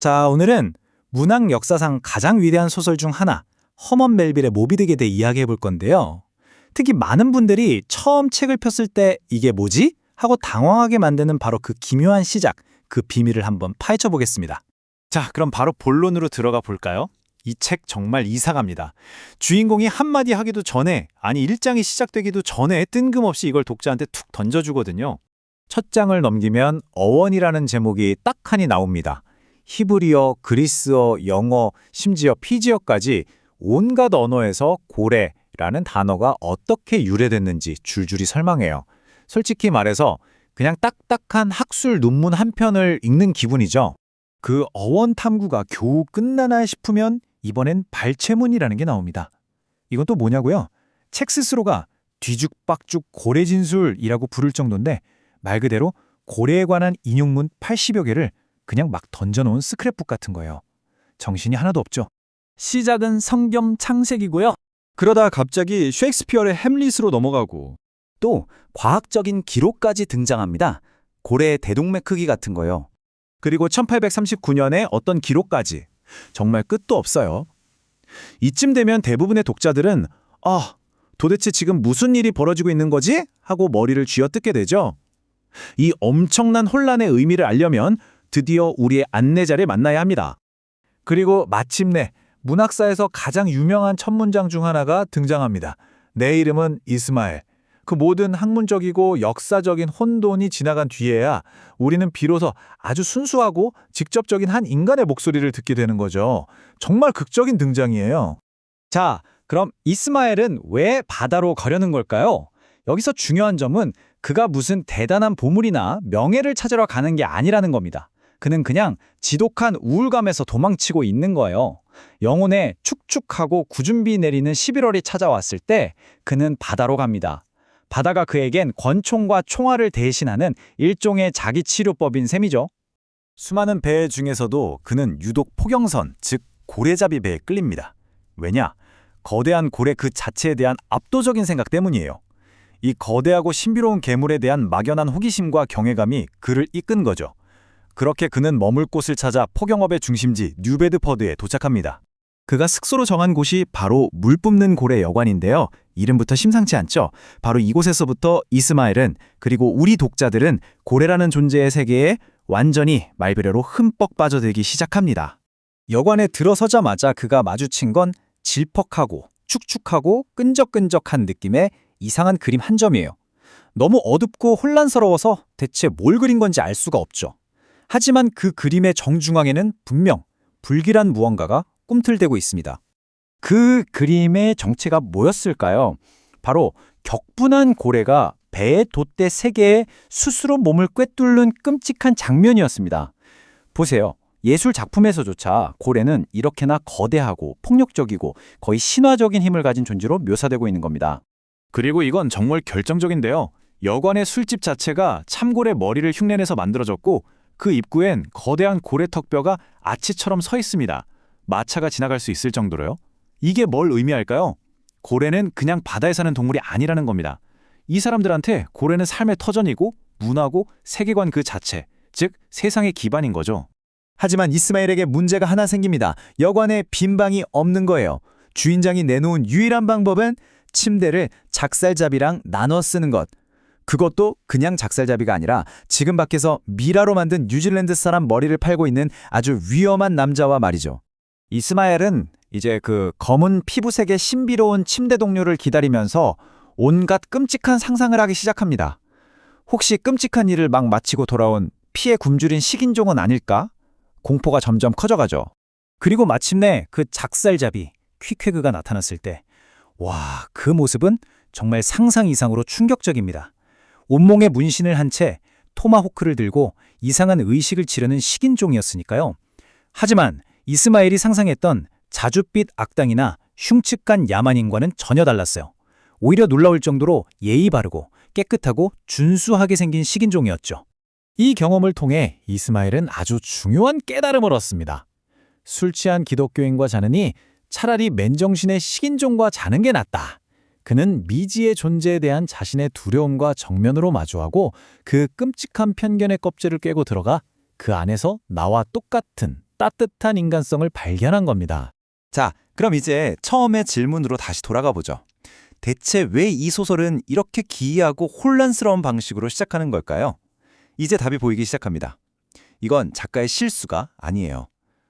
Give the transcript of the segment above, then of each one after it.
자, 오늘은 문학 역사상 가장 위대한 소설 중 하나, 허먼 멜빌의 모비딕에 대해 이야기해 볼 건데요. 특히 많은 분들이 처음 책을 폈을 때 이게 뭐지? 하고 당황하게 만드는 바로 그 기묘한 시작, 그 비밀을 한번 파헤쳐 보겠습니다. 자, 그럼 바로 본론으로 들어가 볼까요? 이 책 정말 이상합니다. 주인공이 한마디 하기도 전에, 아니 일장이 시작되기도 전에 뜬금없이 이걸 독자한테 툭 던져주거든요. 첫 장을 넘기면 어원이라는 제목이 딱 하니 나옵니다. 히브리어, 그리스어, 영어, 심지어 피지어까지 온갖 언어에서 고래라는 단어가 어떻게 유래됐는지 줄줄이 설명해요. 솔직히 말해서 그냥 딱딱한 학술 논문 한 편을 읽는 기분이죠. 그 어원 탐구가 겨우 끝나나 싶으면 이번엔 발췌문이라는 게 나옵니다. 이건 또 뭐냐고요? 책 스스로가 뒤죽박죽 고래진술이라고 부를 정도인데 말 그대로 고래에 관한 인용문 80여 개를 그냥 막 던져놓은 스크랩북 같은 거예요. 정신이 하나도 없죠. 시작은 성경 창세기고요. 그러다 갑자기 셰익스피어의 햄릿으로 넘어가고 또 과학적인 기록까지 등장합니다. 고래의 대동맥 크기 같은 거요. 그리고 1839년에 어떤 기록까지. 정말 끝도 없어요. 이쯤 되면 대부분의 독자들은 도대체 지금 무슨 일이 벌어지고 있는 거지? 하고 머리를 쥐어뜯게 되죠. 이 엄청난 혼란의 의미를 알려면 드디어 우리의 안내자를 만나야 합니다. 그리고 마침내 문학사에서 가장 유명한 첫 문장 중 하나가 등장합니다. 내 이름은 이스마엘. 그 모든 학문적이고 역사적인 혼돈이 지나간 뒤에야 우리는 비로소 아주 순수하고 직접적인 한 인간의 목소리를 듣게 되는 거죠. 정말 극적인 등장이에요. 자, 그럼 이스마엘은 왜 바다로 가려는 걸까요? 여기서 중요한 점은 그가 무슨 대단한 보물이나 명예를 찾으러 가는 게 아니라는 겁니다. 그는 그냥 지독한 우울감에서 도망치고 있는 거예요. 영혼에 축축하고 구준비 내리는 11월이 찾아왔을 때 그는 바다로 갑니다. 바다가 그에겐 권총과 총알을 대신하는 일종의 자기 치료법인 셈이죠. 수많은 배 중에서도 그는 유독 포경선, 즉 고래잡이 배에 끌립니다. 왜냐? 거대한 고래 그 자체에 대한 압도적인 생각 때문이에요. 이 거대하고 신비로운 괴물에 대한 막연한 호기심과 경외감이 그를 이끈 거죠. 그렇게 그는 머물 곳을 찾아 포경업의 중심지 뉴베드퍼드에 도착합니다. 그가 숙소로 정한 곳이 바로 물 뿜는 고래 여관인데요. 이름부터 심상치 않죠? 바로 이곳에서부터 이스마엘은, 그리고 우리 독자들은 고래라는 존재의 세계에 완전히 말 그대로 흠뻑 빠져들기 시작합니다. 여관에 들어서자마자 그가 마주친 건 질퍽하고 축축하고 끈적끈적한 느낌의 이상한 그림 한 점이에요. 너무 어둡고 혼란스러워서 대체 뭘 그린 건지 알 수가 없죠. 하지만 그 그림의 정중앙에는 분명 불길한 무언가가 꿈틀대고 있습니다. 그 그림의 정체가 뭐였을까요? 바로 격분한 고래가 배의 돛대 3개에 스스로 몸을 꿰뚫는 끔찍한 장면이었습니다. 보세요. 예술 작품에서조차 고래는 이렇게나 거대하고 폭력적이고 거의 신화적인 힘을 가진 존재로 묘사되고 있는 겁니다. 그리고 이건 정말 결정적인데요. 여관의 술집 자체가 참고래 머리를 흉내내서 만들어졌고 그 입구엔 거대한 고래 턱뼈가 아치처럼 서 있습니다. 마차가 지나갈 수 있을 정도로요. 이게 뭘 의미할까요? 고래는 그냥 바다에 사는 동물이 아니라는 겁니다. 이 사람들한테 고래는 삶의 터전이고 문화고 세계관 그 자체, 즉 세상의 기반인 거죠. 하지만 이스마엘에게 문제가 하나 생깁니다. 여관에 빈 방이 없는 거예요. 주인장이 내놓은 유일한 방법은 침대를 작살잡이랑 나눠 쓰는 것. 그것도 그냥 작살잡이가 아니라 지금 밖에서 미라로 만든 뉴질랜드 사람 머리를 팔고 있는 아주 위험한 남자와 말이죠. 이스마엘은 이제 그 검은 피부색의 신비로운 침대 동료를 기다리면서 온갖 끔찍한 상상을 하기 시작합니다. 혹시 끔찍한 일을 막 마치고 돌아온 피에 굶주린 식인종은 아닐까? 공포가 점점 커져가죠. 그리고 마침내 그 작살잡이 퀵회그가 나타났을 때 와, 그 모습은 정말 상상 이상으로 충격적입니다. 온몸에 문신을 한 채 토마호크를 들고 이상한 의식을 치르는 식인종이었으니까요. 하지만 이스마엘이 상상했던 자줏빛 악당이나 흉측한 야만인과는 전혀 달랐어요. 오히려 놀라울 정도로 예의 바르고 깨끗하고 준수하게 생긴 식인종이었죠. 이 경험을 통해 이스마엘은 아주 중요한 깨달음을 얻습니다. 술 취한 기독교인과 자느니 차라리 맨정신의 식인종과 자는 게 낫다. 그는 미지의 존재에 대한 자신의 두려움과 정면으로 마주하고 그 끔찍한 편견의 껍질을 깨고 들어가 그 안에서 나와 똑같은 따뜻한 인간성을 발견한 겁니다. 자, 그럼 이제 처음의 질문으로 다시 돌아가 보죠. 대체 왜 이 소설은 이렇게 기이하고 혼란스러운 방식으로 시작하는 걸까요? 이제 답이 보이기 시작합니다. 이건 작가의 실수가 아니에요.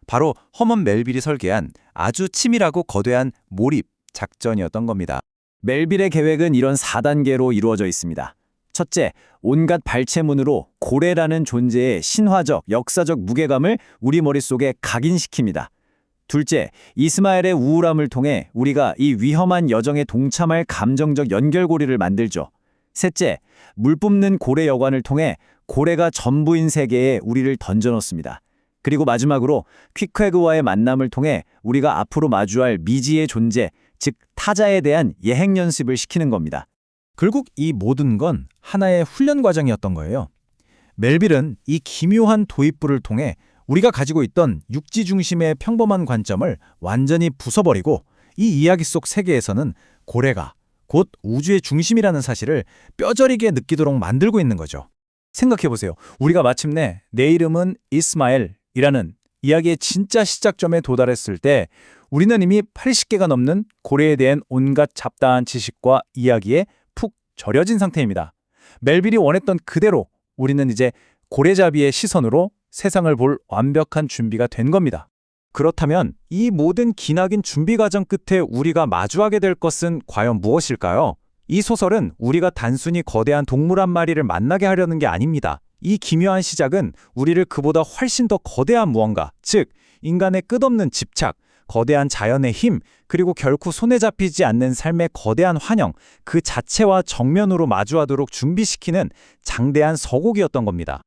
바로 허먼 멜빌이 설계한 아주 치밀하고 거대한 몰입 작전이었던 겁니다. 멜빌의 계획은 이런 4단계로 이루어져 있습니다. 첫째, 온갖 발췌문으로 고래라는 존재의 신화적, 역사적 무게감을 우리 머릿속에 각인시킵니다. 둘째, 이스마엘의 우울함을 통해 우리가 이 위험한 여정에 동참할 감정적 연결고리를 만들죠. 셋째, 물 뿜는 고래 여관을 통해 고래가 전부인 세계에 우리를 던져넣습니다. 그리고 마지막으로 퀵회그와의 만남을 통해 우리가 앞으로 마주할 미지의 존재, 즉 타자에 대한 예행 연습을 시키는 겁니다. 결국 이 모든 건 하나의 훈련 과정이었던 거예요. 멜빌은 이 기묘한 도입부를 통해 우리가 가지고 있던 육지 중심의 평범한 관점을 완전히 부숴버리고 이 이야기 속 세계에서는 고래가 곧 우주의 중심이라는 사실을 뼈저리게 느끼도록 만들고 있는 거죠. 생각해보세요. 우리가 마침내 내 이름은 이스마엘이라는 이야기의 진짜 시작점에 도달했을 때 우리는 이미 80개가 넘는 고래에 대한 온갖 잡다한 지식과 이야기에 푹 절여진 상태입니다. 멜빌이 원했던 그대로 우리는 이제 고래잡이의 시선으로 세상을 볼 완벽한 준비가 된 겁니다. 그렇다면 이 모든 기나긴 준비 과정 끝에 우리가 마주하게 될 것은 과연 무엇일까요? 이 소설은 우리가 단순히 거대한 동물 한 마리를 만나게 하려는 게 아닙니다. 이 기묘한 시작은 우리를 그보다 훨씬 더 거대한 무언가, 즉 인간의 끝없는 집착, 거대한 자연의 힘, 그리고 결코 손에 잡히지 않는 삶의 거대한 환영, 그 자체와 정면으로 마주하도록 준비시키는 장대한 서곡이었던 겁니다.